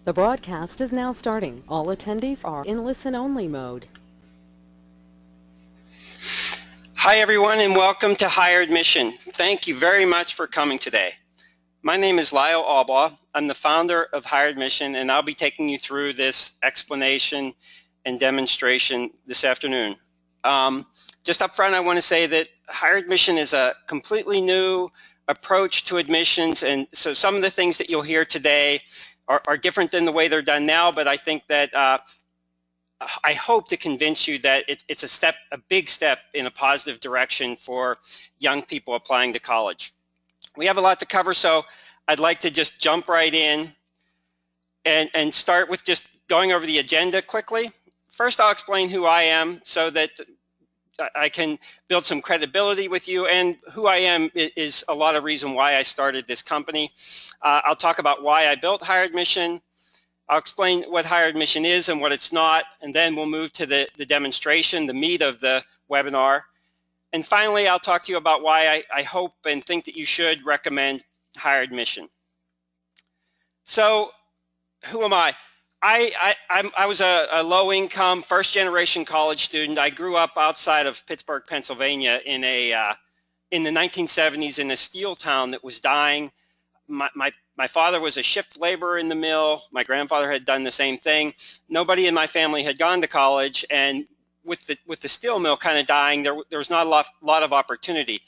The broadcast is now starting. All attendees are in listen-only mode. Hi everyone and welcome to Higher Admission. Thank you very much for coming today. My name is Lyle Albaugh. I'm the founder of Higher Admission and I'll be taking you through this explanation and demonstration this afternoon. Just up front I want to say that Higher Admission is a completely new approach to admissions, and so some of the things that you'll hear today are different than the way they're done now, but I think that I hope to convince you that it's a big step in a positive direction for young people applying to college. We have a lot to cover, so I'd like to just jump right in and start with just going over the agenda quickly. First, I'll explain who I am so that I can build some credibility with you, and who I am is a lot of reason why I started this company. I'll talk about why I built Higher Admission. I'll explain what Higher Admission is and what it's not, and then we'll move to the demonstration, the meat of the webinar. And finally, I'll talk to you about why I hope and think that you should recommend Higher Admission. So, who am I? I was a low-income, first-generation college student. I grew up outside of Pittsburgh, Pennsylvania in the 1970s in a steel town that was dying. My father was a shift laborer in the mill. My grandfather had done the same thing. Nobody in my family had gone to college, and with the steel mill kind of dying, there was not a lot of opportunity.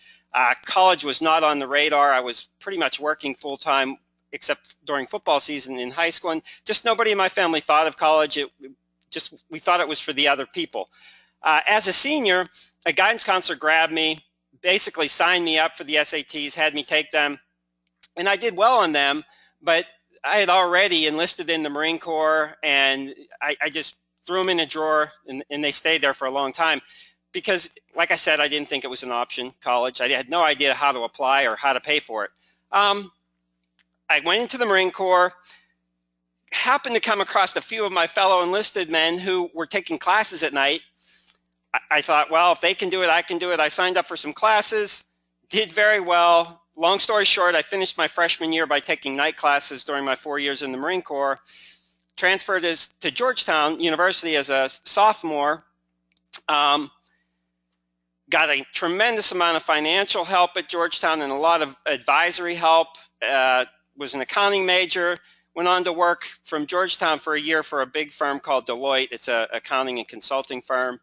College was not on the radar. I was pretty much working full-time except during football season in high school, and just nobody in my family thought of college. We thought it was for the other people. As a senior, a guidance counselor grabbed me, basically signed me up for the SATs, had me take them, and I did well on them, but I had already enlisted in the Marine Corps, and I just threw them in a drawer, and they stayed there for a long time because, like I said, I didn't think it was an option, college. I had no idea how to apply or how to pay for it. I went into the Marine Corps, happened to come across a few of my fellow enlisted men who were taking classes at night. I thought, well, if they can do it, I can do it. I signed up for some classes, did very well. Long story short, I finished my freshman year by taking night classes during my 4 years in the Marine Corps, transferred to Georgetown University as a sophomore, got a tremendous amount of financial help at Georgetown and a lot of advisory help, was an accounting major, went on to work from Georgetown for a year for a big firm called Deloitte. It's an accounting and consulting firm.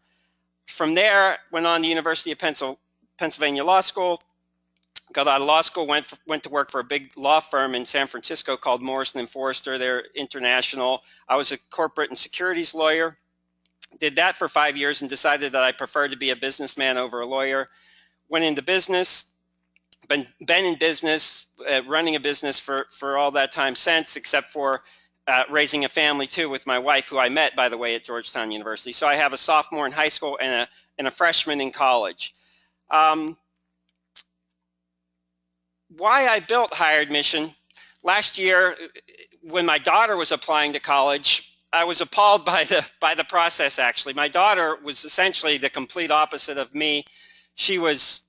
From there, went on to University of Pennsylvania Law School, got out of law school, went to work for a big law firm in San Francisco called Morrison & Foerster. They're international. I was a corporate and securities lawyer. Did that for 5 years and decided that I preferred to be a businessman over a lawyer. Went into business, been in business, running a business for all that time since, except for raising a family too with my wife, who I met, by the way, at Georgetown University. So I have a sophomore in high school and a freshman in college. Why I built Higher Admission. Last year, when my daughter was applying to college, I was appalled by the process. Actually, my daughter was essentially the complete opposite of me. She was,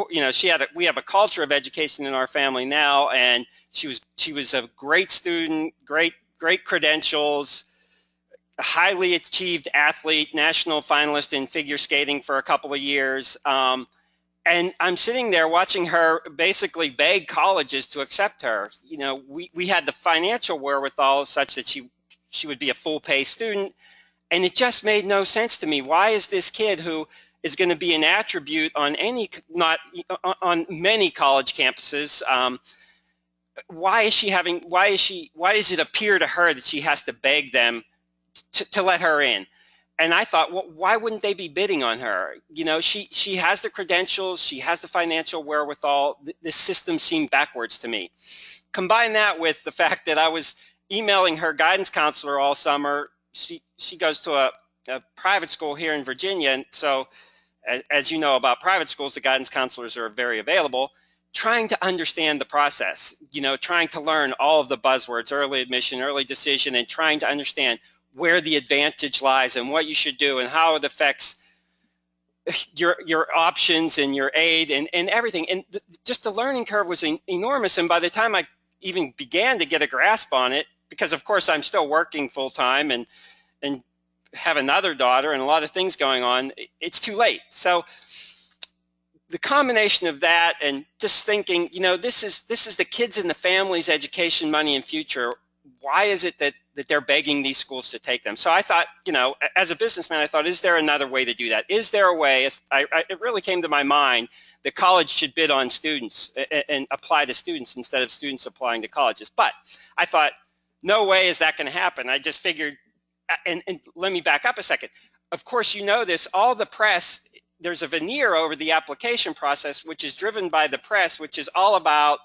we have a culture of education in our family now, and she was a great student, great credentials, a highly achieved athlete, national finalist in figure skating for a couple of years. And I'm sitting there watching her basically beg colleges to accept her. We had the financial wherewithal such that she would be a full-pay student, and it just made no sense to me. Why is this kid who is going to be an attribute on many college campuses? Why does it appear to her that she has to beg them to let her in? And I thought, well, why wouldn't they be bidding on her? She has the credentials, she has the financial wherewithal. This system seemed backwards to me. Combine that with the fact that I was emailing her guidance counselor all summer. She goes to a private school here in Virginia, and so as you know about private schools, the guidance counselors are very available. Trying to understand the process, trying to learn all of the buzzwords, early admission, early decision, and trying to understand where the advantage lies and what you should do and how it affects your options and your aid and everything. And just the learning curve was enormous. And by the time I even began to get a grasp on it, because of course I'm still working full time and have another daughter and a lot of things going on, it's too late. So the combination of that and just thinking, this is the kids and the family's education, money, and future. Why is it that they're begging these schools to take them? So I thought, as a businessman, I thought, is there another way to do that? Is there a way? It really came to my mind that college should bid on students and apply to students instead of students applying to colleges. But I thought, no way is that going to happen. I just figured, and let me back up a second. Of course, this, all the press, there's a veneer over the application process, which is driven by the press, which is all about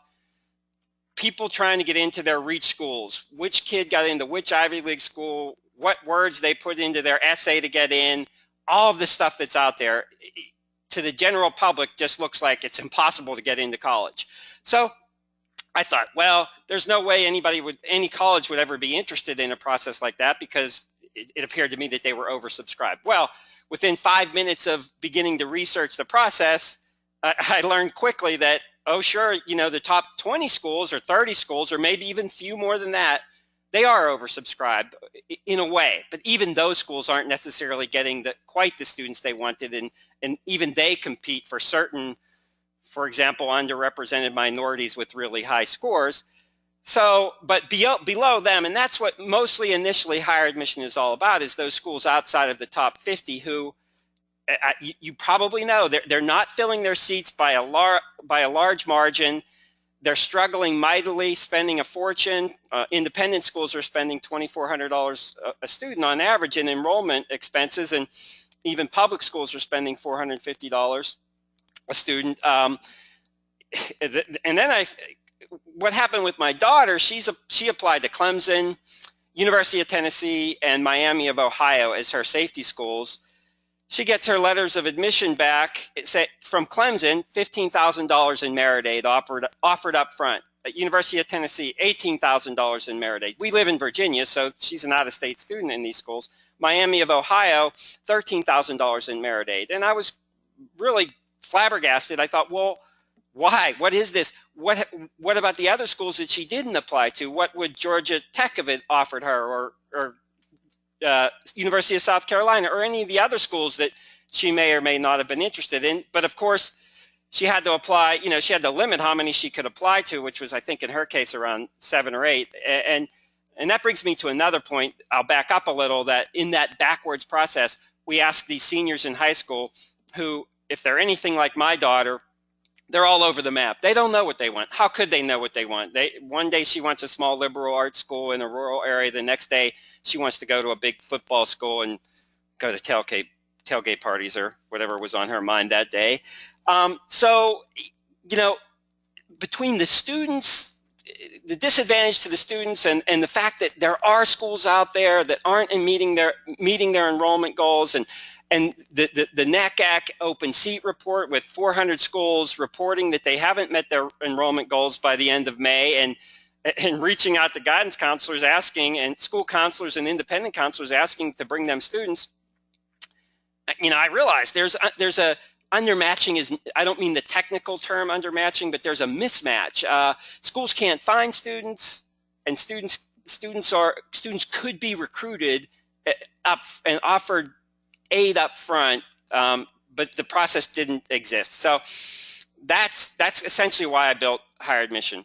people trying to get into their reach schools, which kid got into which Ivy League school, what words they put into their essay to get in, all of the stuff that's out there. To the general public, just looks like it's impossible to get into college. So I thought, well, there's no way any college would ever be interested in a process like that, because it appeared to me that they were oversubscribed. Well, within 5 minutes of beginning to research the process, I learned quickly that, oh, sure, the top 20 schools or 30 schools, or maybe even few more than that, they are oversubscribed in a way. But even those schools aren't necessarily getting quite the students they wanted, and even they compete for certain, for example, underrepresented minorities with really high scores. So, but below them, and that's what mostly initially higher admission is all about, is those schools outside of the top 50 who, you probably know, they're not filling their seats by a large margin. They're struggling mightily, spending a fortune. Independent schools are spending $2,400 a student on average in enrollment expenses, and even public schools are spending $450 a student. And then what happened with my daughter, she applied to Clemson, University of Tennessee, and Miami of Ohio as her safety schools. She gets her letters of admission back from Clemson, $15,000 in merit aid offered up front. At University of Tennessee, $18,000 in merit aid. We live in Virginia, so she's an out-of-state student in these schools. Miami of Ohio, $13,000 in merit aid. And I was really flabbergasted. I thought, well, why? What is this? What about the other schools that she didn't apply to? What would Georgia Tech have offered her, or University of South Carolina, or any of the other schools that she may or may not have been interested in? But of course, she had to apply. She had to limit how many she could apply to, which was, I think, in her case, around 7 or 8. And that brings me to another point. I'll back up a little. That in that backwards process, we ask these seniors in high school who, if they're anything like my daughter, they're all over the map. They don't know what they want. How could they know what they want? One day she wants a small liberal arts school in a rural area. The next day she wants to go to a big football school and go to tailgate parties or whatever was on her mind that day. So, between the students, the disadvantage to the students, and the fact that there are schools out there that aren't meeting their enrollment goals, and the NACAC open seat report with 400 schools reporting that they haven't met their enrollment goals by the end of May, and reaching out to guidance counselors asking, and school counselors and independent counselors asking to bring them students. I realize there's a undermatching is, I don't mean the technical term undermatching, but there's a mismatch. Schools can't find students, and students could be recruited up and offered aid up front, but the process didn't exist. So that's essentially why I built higher admission.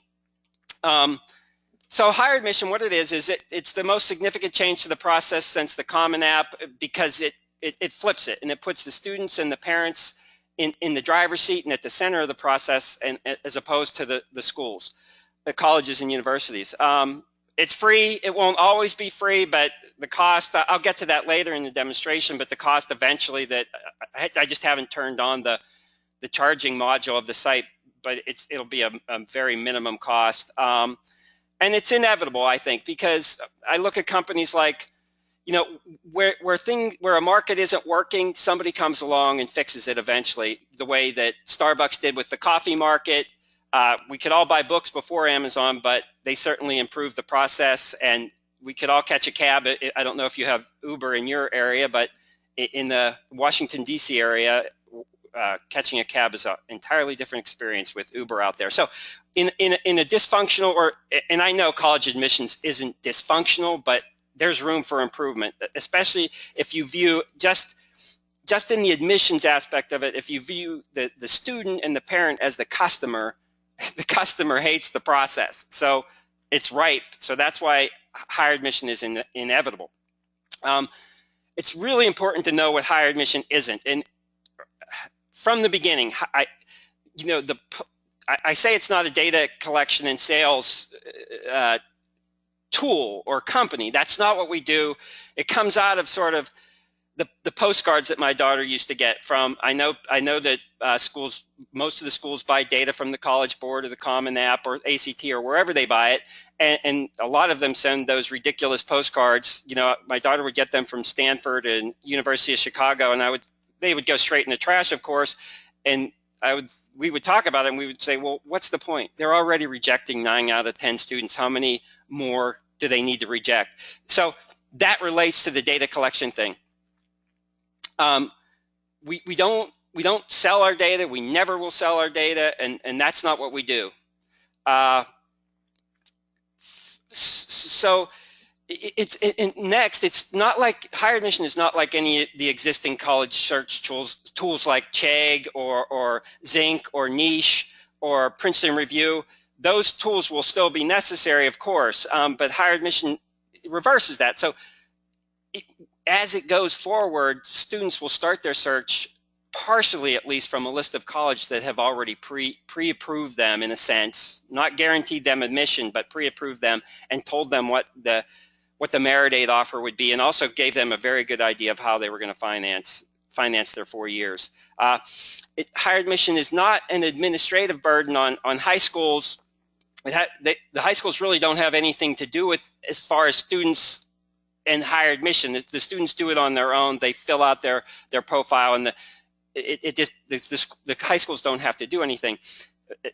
So higher admission, what it is it's the most significant change to the process since the Common App, because it flips it, and it puts the students and the parents in the driver's seat and at the center of the process, and as opposed to the schools, the colleges and universities. It's free. It won't always be free, but the cost, I'll get to that later in the demonstration, but the cost eventually, that I just haven't turned on the charging module of the site, but it'll be a very minimum cost. And it's inevitable, I think, because I look at companies like, where a market isn't working, somebody comes along and fixes it eventually, the way that Starbucks did with the coffee market. We could all buy books before Amazon, but they certainly improved the process, and we could all catch a cab. I don't know if you have Uber in your area, but in the Washington, D.C. area, catching a cab is an entirely different experience with Uber out there. So in a dysfunctional, and I know college admissions isn't dysfunctional, but there's room for improvement, especially if you view just in the admissions aspect of it, if you view the student and the parent as the customer, the customer hates the process. So it's ripe. So that's why higher admission is inevitable. It's really important to know what higher admission isn't. And from the beginning, I say it's not a data collection and sales tool or company. That's not what we do. It comes out of sort of the postcards that my daughter used to get from. I know that schools, most of the schools buy data from the College Board or the Common App or ACT or wherever they buy it, and a lot of them send those ridiculous postcards. My daughter would get them from Stanford and University of Chicago, and they would go straight in the trash, of course, and we would talk about it, and we would say, well, what's the point? They're already rejecting 9 out of 10 students. How many more do they need to reject? So that relates to the data collection thing. We don't sell our data. We never will sell our data, and that's not what we do. So next, it's not like higher admission is not like any of the existing college search tools like Chegg or Zinc or Niche or Princeton Review. Those tools will still be necessary, of course, but higher admission reverses that. So as it goes forward, students will start their search partially, at least, from a list of colleges that have already pre-approved them, in a sense, not guaranteed them admission, but pre-approved them and told them what the merit aid offer would be, and also gave them a very good idea of how they were going to finance their 4 years. Higher admission is not an administrative burden on high schools. The high schools really don't have anything to do with as far as students and higher admission. The students do it on their own. They fill out their profile, and the high schools don't have to do anything.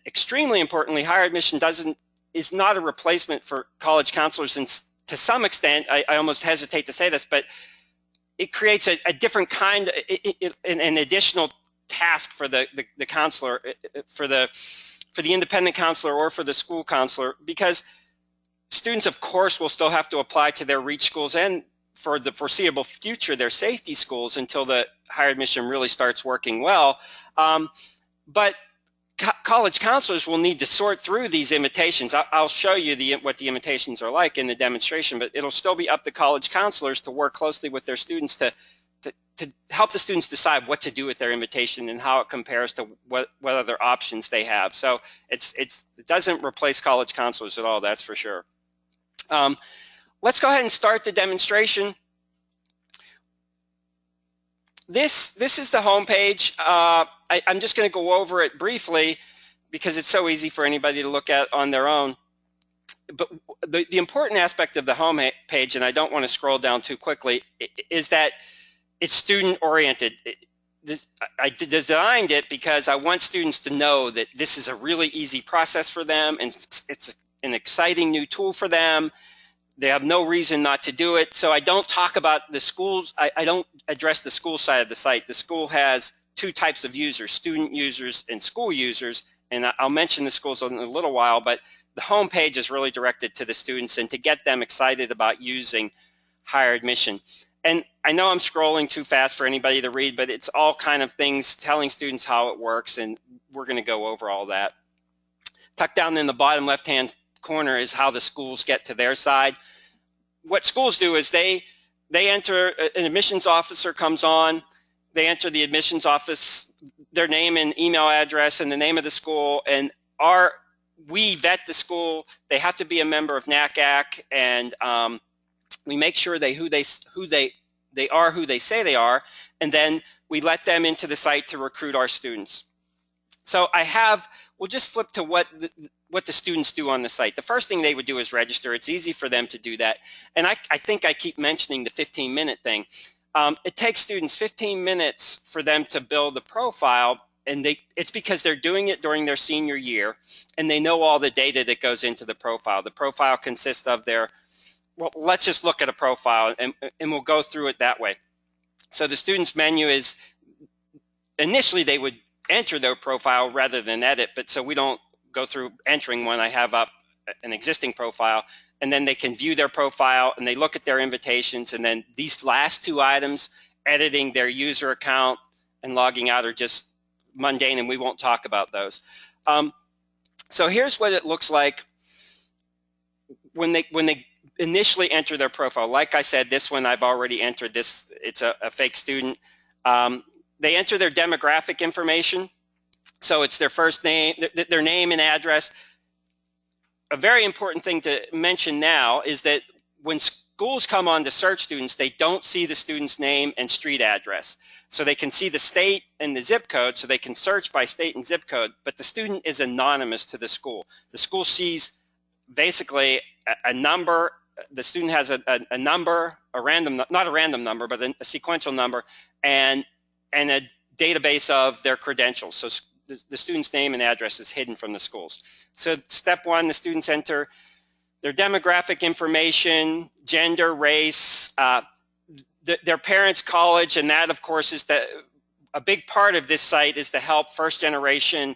Extremely importantly, higher admission is not a replacement for college counselors, and to some extent, I almost hesitate to say this, but it creates a different kind, an additional task for the counselor, for the independent counselor or for the school counselor, because students, of course, will still have to apply to their reach schools and, for the foreseeable future, their safety schools until the higher admission really starts working well. But college counselors will need to sort through these invitations. I'll show you what the invitations are like in the demonstration, but it'll still be up to college counselors to work closely with their students to help the students decide what to do with their invitation and how it compares to what other options they have. So it doesn't replace college counselors at all, that's for sure. Let's go ahead and start the demonstration. This is the home page. I'm just going to go over it briefly because it's so easy for anybody to look at on their own. But the important aspect of the home page, and I don't want to scroll down too quickly, is that it's student oriented. I designed it because I want students to know that this is a really easy process for them, and it's an exciting new tool for them. They have no reason not to do it. So I don't talk about the schools. I don't address the school side of the site. The school has two types of users, student users and school users. And I'll mention the schools in a little while, but the home page is really directed to the students and to get them excited about using higher admission. And I know I'm scrolling too fast for anybody to read, but it's all kind of things telling students how it works, and we're going to go over all that. Tucked down in the bottom left-hand corner is how the schools get to their side. What schools do is they enter, an admissions officer comes on, they enter the admissions office, their name and email address and the name of the school, and we vet the school. They have to be a member of NACAC, and we make sure who they are who they say they are, and then we let them into the site to recruit our students. So we'll just flip to what the students do on the site. The first thing they would do is register. It's easy for them to do that. And I think I keep mentioning the 15-minute thing. It takes students 15 minutes for them to build a profile, and it's because they're doing it during their senior year, and they know all the data that goes into the profile. The profile consists of well, let's just look at a profile, and we'll go through it that way. So the student's menu is initially they would enter their profile rather than edit, but so we don't go through entering when I have up an existing profile, and then they can view their profile and they look at their invitations, and then these last two items, editing their user account and logging out, are just mundane, and we won't talk about those. So here's what it looks like when they initially enter their profile. Like I said, this one I've already entered. This, it's a fake student. They enter their demographic information. So it's their first name, their name and address. A very important thing to mention now is that when schools come on to search students, they don't see the student's name and street address. So they can see the state and the zip code, so they can search by state and zip code, but the student is anonymous to the school. The school sees basically a number. The student has a number, a random, not a random number, but a sequential number, and a database of their credentials. So the student's name and address is hidden from the schools. So step one, the students enter their demographic information, gender, race, their parents' college, and that, of course, is a big part of this site is to help first generation,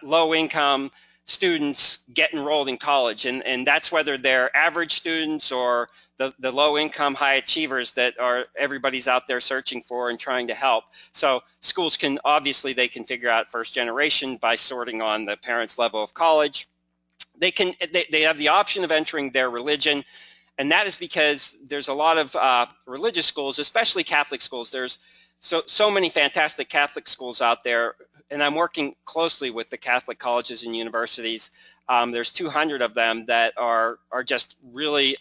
low-income students get enrolled in college, and that's whether they're average students or the low-income high achievers that are everybody's out there searching for and trying to help. So schools can, obviously, they can figure out first generation by sorting on the parents' level of college. They have the option of entering their religion, and that is because there's a lot of religious schools, especially Catholic schools. There's so many fantastic Catholic schools out there, and I'm working closely with the Catholic colleges and universities. There's 200 of them that are just really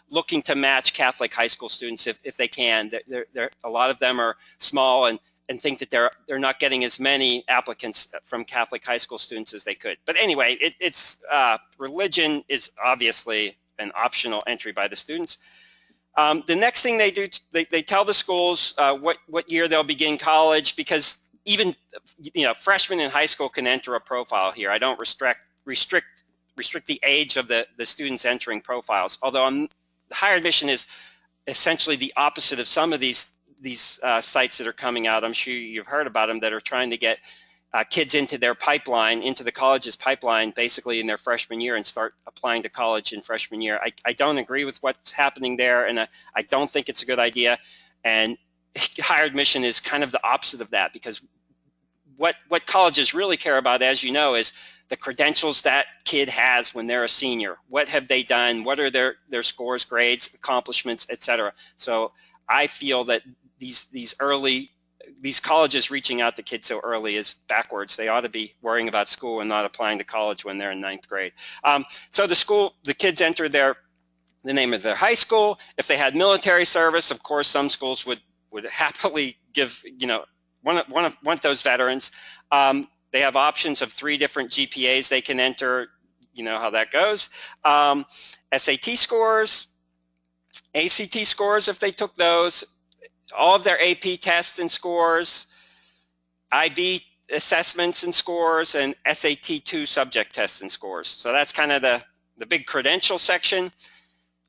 looking to match Catholic high school students if they can. A lot of them are small and think that they're not getting as many applicants from Catholic high school students as they could. But anyway, religion is obviously an optional entry by the students. The next thing they do, they tell the schools what year they'll begin college, because even freshmen in high school can enter a profile here. I don't restrict the age of the students entering profiles, although higher admission is essentially the opposite of some of these sites that are coming out. I'm sure you've heard about them, that are trying to get kids into their pipeline, into the college's pipeline, basically in their freshman year, and start applying to college in freshman year. I don't agree with what's happening there, and I don't think it's a good idea. And higher admission is kind of the opposite of that, because what colleges really care about, as you know, is the credentials that kid has when they're a senior. What have they done? What are their scores, grades, accomplishments, etc. So I feel that these colleges reaching out to kids so early is backwards. They ought to be worrying about school and not applying to college when they're in 9th grade. So the kids enter the name of their high school. If they had military service, of course, some schools would happily give, want those veterans. They have options of 3 different GPAs they can enter. You know how that goes. SAT scores, ACT scores if they took those, all of their AP tests and scores, IB assessments and scores, and SAT-2 subject tests and scores. So that's kind of the big credential section.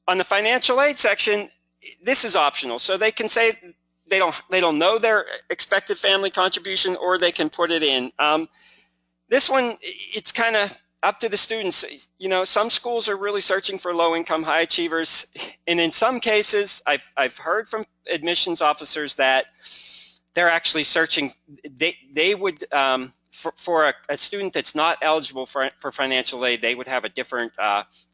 On the financial aid section, this is optional. So they can say they don't know their expected family contribution, or they can put it in. This one, it's kind of up to the students. Some schools are really searching for low-income high achievers, and in some cases, I've heard from admissions officers that they're actually searching. They would for a student that's not eligible for financial aid, they would have a different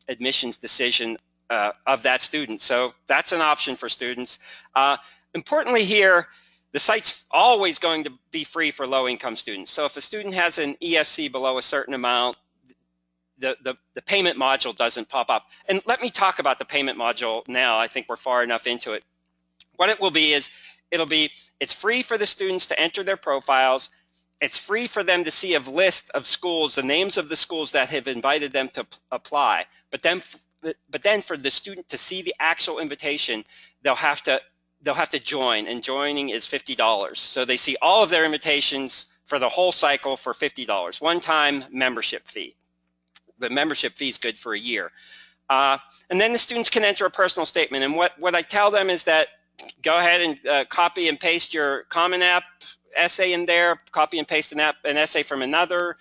admissions decision of that student. So that's an option for students. Importantly here, the site's always going to be free for low-income students. So if a student has an EFC below a certain amount, the payment module doesn't pop up. And let me talk about the payment module now. I think we're far enough into it. What it will be is, it's free for the students to enter their profiles. It's free for them to see a list of schools, the names of the schools that have invited them to apply. But then for the student to see the actual invitation, they'll have to join, and joining is $50. So they see all of their invitations for the whole cycle for $50, one-time membership fee. The membership fee is good for a year. And then the students can enter a personal statement. And what I tell them is that go ahead and copy and paste your Common App essay in there, copy and paste an essay from another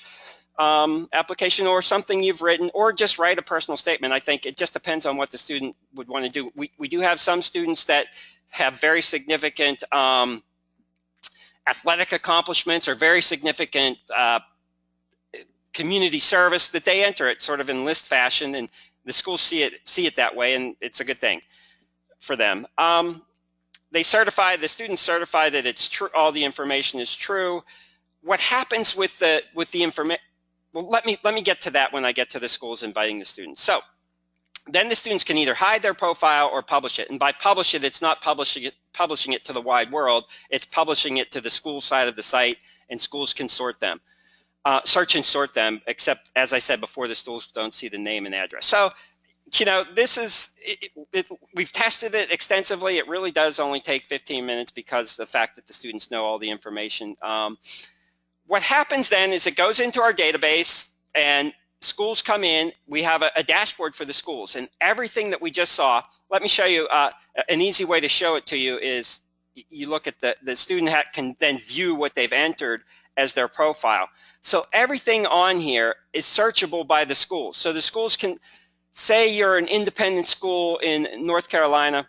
application or something you've written, or just write a personal statement. I think it just depends on what the student would want to do. We do have some students that have very significant athletic accomplishments or very significant community service that they enter it sort of in list fashion, and the schools see it that way, and it's a good thing for them. The students certify that it's true, all the information is true. What happens with the information? Well, let me get to that when I get to the schools inviting the students. So then the students can either hide their profile or publish it. And by publish it, it's not publishing it to the wide world. It's publishing it to the school side of the site, and schools can sort them, search and sort them, except, as I said before, the schools don't see the name and address. So, this is, we've tested it extensively. It really does only take 15 minutes because of the fact that the students know all the information. What happens then is it goes into our database, and schools come in. We have a dashboard for the schools, and everything that we just saw. Let me show you an easy way to show it to you is you look at the student can then view what they've entered as their profile. So everything on here is searchable by the schools. So the schools can say you're an independent school in North Carolina,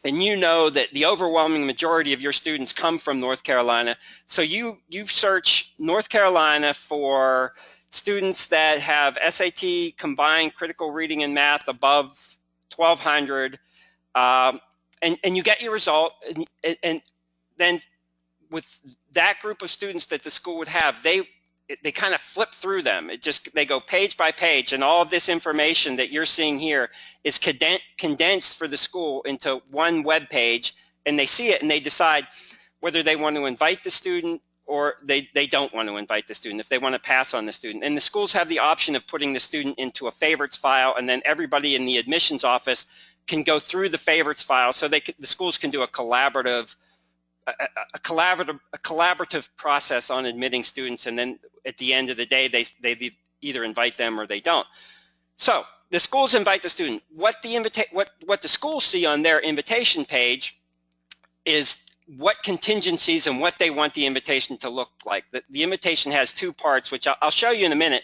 and you know that the overwhelming majority of your students come from North Carolina. So you search North Carolina for students that have SAT combined critical reading and math above 1200, and you get your result, and then with that group of students that the school would have, they kind of flip through them. They go page by page, and all of this information that you're seeing here is condensed for the school into one web page, and they see it and they decide whether they want to invite the student or they don't want to invite the student, if they want to pass on the student. And the schools have the option of putting the student into a favorites file, and then everybody in the admissions office can go through the favorites file, so the schools can do a collaborative process on admitting students, and then at the end of the day they either invite them or they don't. So the schools invite the student. What the schools see on their invitation page is what contingencies and what they want the invitation to look like. The invitation has two parts, which I'll show you in a minute.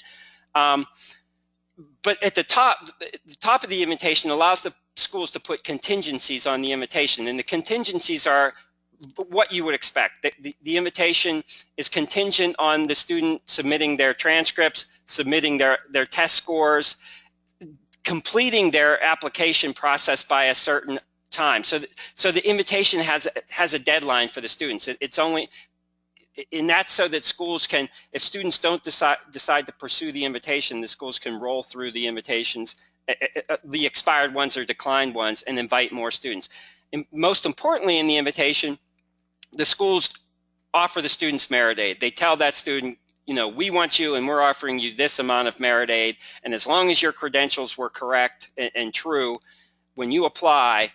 But at the top of the invitation allows the schools to put contingencies on the invitation, and the contingencies are what you would expect. The invitation is contingent on the student submitting their transcripts, submitting their test scores, completing their application process by a certain time. So the invitation has a deadline for the students. It's only, and that's so that schools can, if students don't decide to pursue the invitation, the schools can roll through the invitations, the expired ones or declined ones, and invite more students. And most importantly in the invitation, the schools offer the students merit aid. They tell that student, we want you and we're offering you this amount of merit aid, and as long as your credentials were correct and true, when you apply,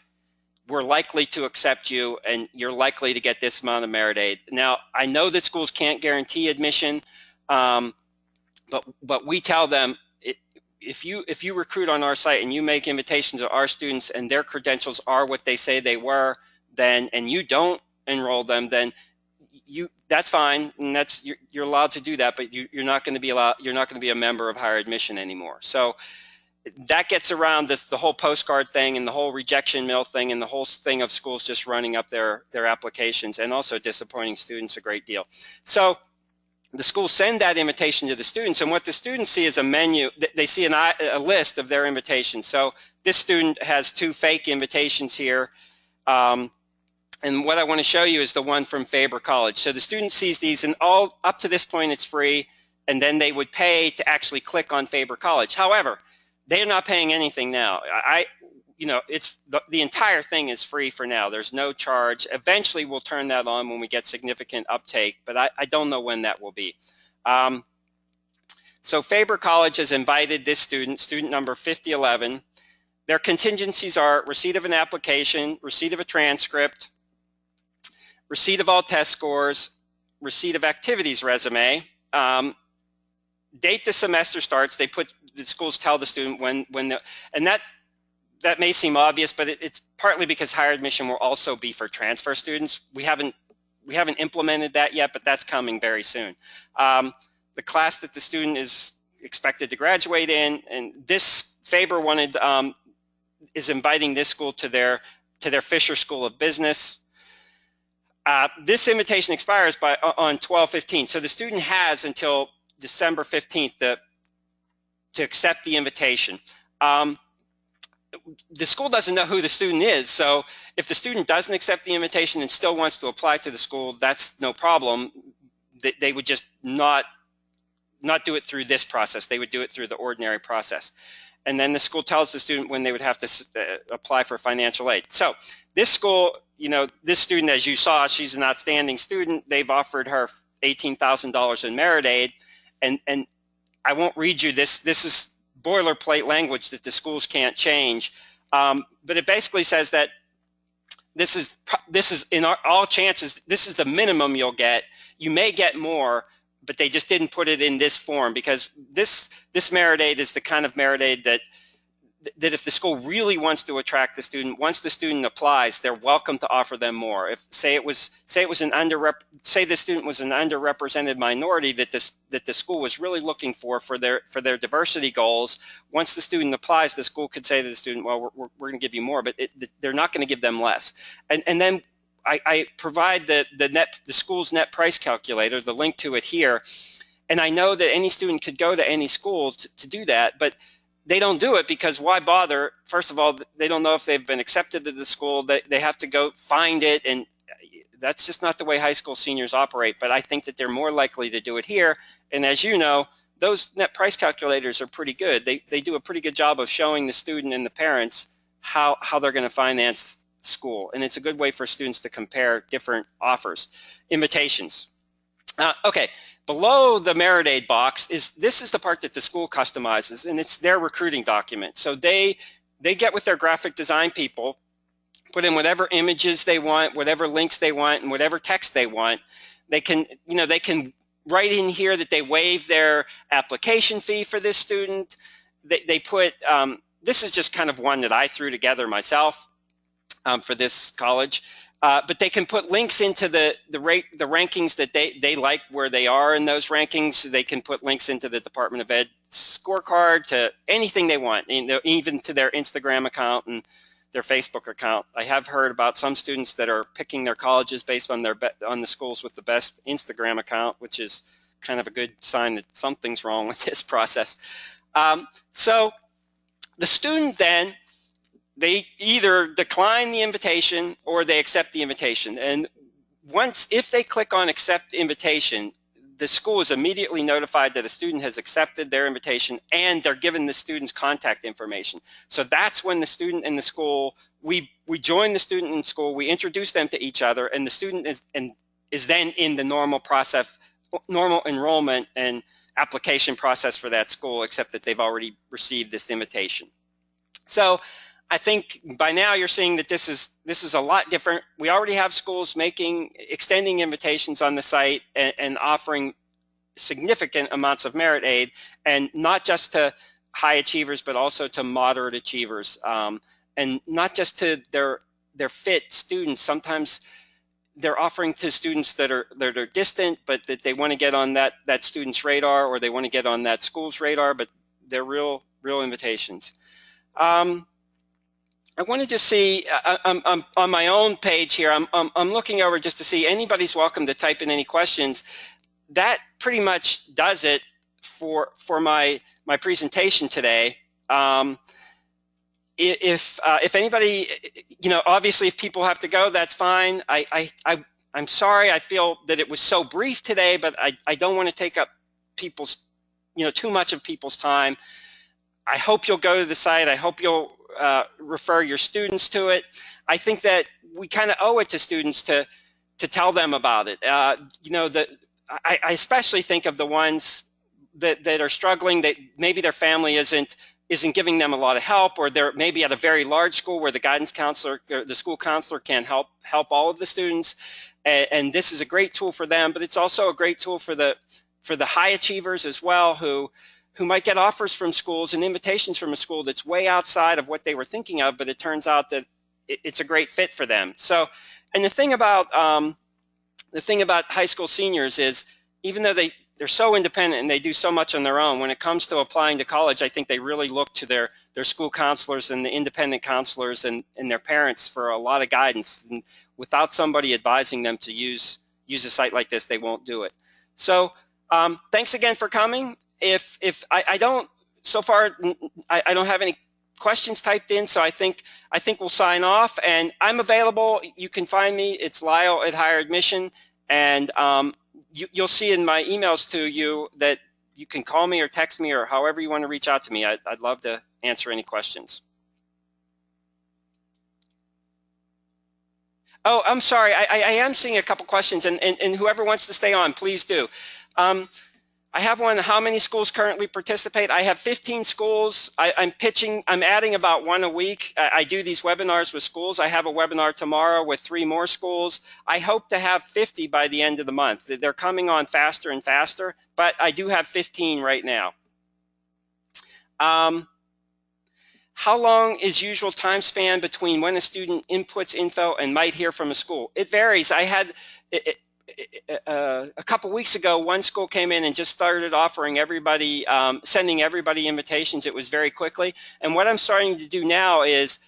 we're likely to accept you and you're likely to get this amount of merit aid. Now, I know that schools can't guarantee admission, but we tell them, if you recruit on our site and you make invitations to our students and their credentials are what they say they were, and you don't enroll them, then that's fine, and you're allowed to do that, but you're not going to be a member of higher admission anymore. So that gets around the whole postcard thing and the whole rejection mail thing and the whole thing of schools just running up their applications and also disappointing students a great deal. So the schools send that invitation to the students, and what the students see is a menu. They see a list of their invitations. So this student has 2 fake invitations here, and what I want to show you is the one from Faber College. So the student sees these, and all up to this point it's free, and then they would pay to actually click on Faber College. However, they are not paying anything now. It's the entire thing is free for now. There's no charge. Eventually we'll turn that on when we get significant uptake, but I don't know when that will be. So Faber College has invited this student number 5011. Their contingencies are receipt of an application, receipt of a transcript, receipt of all test scores, receipt of activities resume, date the semester starts. The schools tell the student and that may seem obvious, but it's partly because higher admission will also be for transfer students. We haven't we haven't implemented that yet, but that's coming very soon. The class that the student is expected to graduate in, and this Faber wanted is inviting this school to their Fisher School of Business. This invitation expires on 12/15, so the student has until December 15th to accept the invitation. The school doesn't know who the student is, so if the student doesn't accept the invitation and still wants to apply to the school, that's no problem. They would just not do it through this process. They would do it through the ordinary process. And then the school tells the student when they would have to apply for financial aid. So this school, this student, as you saw, she's an outstanding student. They've offered her $18,000 in merit aid, and I won't read you this. This is boilerplate language that the schools can't change, but it basically says that this is in all chances, this is the minimum you'll get. You may get more, but they just didn't put it in this form, because this merit aid is the kind of merit aid that if the school really wants to attract the student, once the student applies, they're welcome to offer them more. If say the student was an underrepresented minority that the school was really looking for their diversity goals, once the student applies, the school could say to the student, well, we're going to give you more, but they're not going to give them less. And then I provide the school's net price calculator, the link to it here, and I know that any student could go to any school to do that, but they don't do it because why bother? First of all, they don't know if they've been accepted to the school. They have to go find it, and that's just not the way high school seniors operate. But I think that they're more likely to do it here, and as you know, those net price calculators are pretty good. They do a pretty good job of showing the student and the parents how they're going to finance school, and it's a good way for students to compare different offers. Invitations. Okay, below the merit aid box is the part that the school customizes, and it's their recruiting document. So they get with their graphic design people, put in whatever images they want, whatever links they want, and whatever text they want. They can write in here that they waive their application fee for this student. They put this is just kind of one that I threw together myself for this college. But they can put links into the rankings that they like where they are in those rankings. They can put links into the Department of Ed scorecard, to anything they want, even to their Instagram account and their Facebook account. I have heard about some students that are picking their colleges based on the schools with the best Instagram account, which is kind of a good sign that something's wrong with this process. So the student then, they either decline the invitation or they accept the invitation. And if they click on accept invitation, the school is immediately notified that a student has accepted their invitation, and they're given the student's contact information. So that's when the student and the school, we join the student in school, we introduce them to each other, and the student is then in the normal enrollment and application process for that school, except that they've already received this invitation. So I think by now you're seeing that this is a lot different. We already have schools extending invitations on the site and offering significant amounts of merit aid, and not just to high achievers, but also to moderate achievers, and not just to their fit students. Sometimes they're offering to students that are distant, but that they want to get on that student's radar, or they want to get on that school's radar, but they're real invitations. I wanted to see, I'm on my own page here, I'm looking over just to see, anybody's welcome to type in any questions. That pretty much does it for my presentation today. If anybody, obviously if people have to go, that's fine. I'm sorry, I feel that it was so brief today, but I don't want to take up people's, too much of people's time. I hope you'll go to the site. I hope you'll refer your students to it. I think that we kind of owe it to students to tell them about it. I especially think of the ones that are struggling, that maybe their family isn't giving them a lot of help, or they're maybe at a very large school where the guidance counselor or the school counselor can help all of the students. And this is a great tool for them, but it's also a great tool for the high achievers as well, who might get offers from schools and invitations from a school that's way outside of what they were thinking of, but it turns out that it's a great fit for them. So, and the thing about the thing about high school seniors is, even though they're so independent and they do so much on their own, when it comes to applying to college, I think they really look to their school counselors and the independent counselors and their parents for a lot of guidance. And without somebody advising them to use a site like this, they won't do it. So thanks again for coming. If I don't, so far, I don't have any questions typed in, so I think we'll sign off. And I'm available. You can find me. It's Lyle at Higher Admission, and you'll see in my emails to you that you can call me or text me or however you want to reach out to me. I'd love to answer any questions. Oh, I'm sorry. I am seeing a couple questions, and whoever wants to stay on, please do. I have one, how many schools currently participate? I have 15 schools. I'm adding about one a week. I do these webinars with schools. I have a webinar tomorrow with 3 more schools. I hope to have 50 by the end of the month. They're coming on faster and faster, but I do have 15 right now. How long is usual time span between when a student inputs info and might hear from a school? It varies. I had a couple weeks ago, one school came in and just started offering everybody, sending everybody invitations. It was very quickly. And what I'm starting to do now is,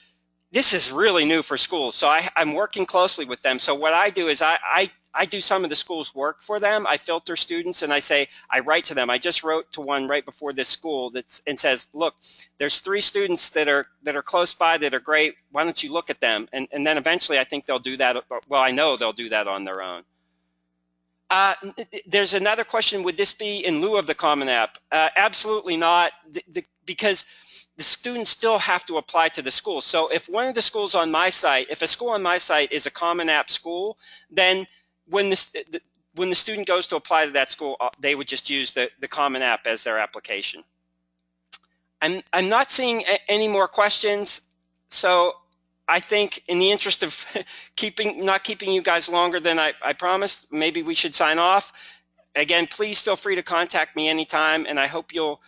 this is really new for schools. So I'm working closely with them. So what I do is I do some of the school's work for them. I filter students and I write to them. I just wrote to one right before this school and says, look, there's 3 students that are close by that are great. Why don't you look at them? And then eventually I think they'll do that. Well, I know they'll do that on their own. There's another question, would this be in lieu of the Common App? Absolutely not, because the students still have to apply to the school. So if one of the schools on my site, if a school on my site is a Common App school, then when the student goes to apply to that school, they would just use the Common App as their application. I'm not seeing any more questions, so I think in the interest of not keeping you guys longer than I promised, maybe we should sign off. Again, please feel free to contact me anytime, and I hope you'll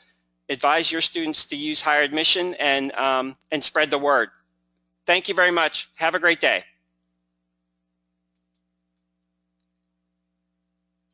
advise your students to use Higher Admission and spread the word. Thank you very much. Have a great day.